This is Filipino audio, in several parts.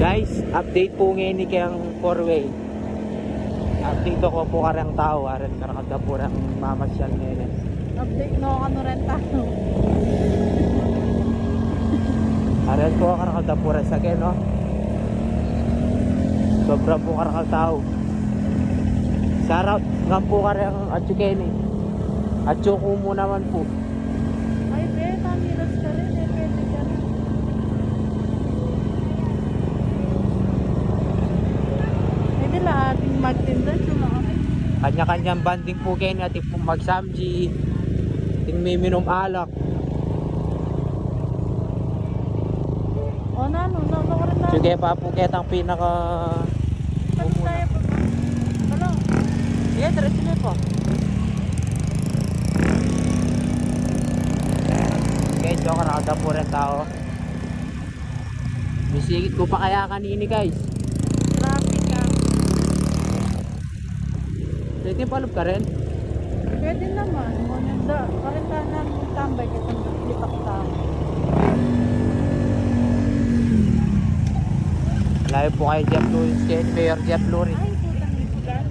Guys, update po ngayon ni kayang 4-way. Update ako po karang tao, aran karakada po ng mamasyal ngayon. Update no ano rin tayo. Aran po karakada po rin sa no? Sobra po karakal tao. Shoutout nga po karang atsukeni. Atsuko mo naman po. Ay, be, namilas ka rin eh. Pwede ka rin. Ay, nila ating magtinda. Kanya-kanyang banding po kayo natin po magsamji. Ting may minom alak. O, nano ko rin na. Sige pa po ketang pinaka... Paano tayo pa ba? Wala. Yeah, diretso na po. Guys, joke nakada po rin tao. Bisigit ko pa kaya kanini guys. Traffic ka. Pwede palop ka rin. Pwede naman. Ngunit karintahan namin tambay kasi lipak tao. Layo po kayo Jeff Luris. Kaya Mayor Jeff Luris. Ay, putang ipugan.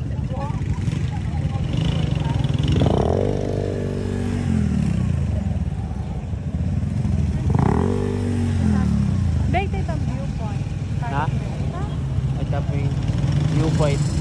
Dahil tayo viewpoint. Ha? Ito po yung viewpoint.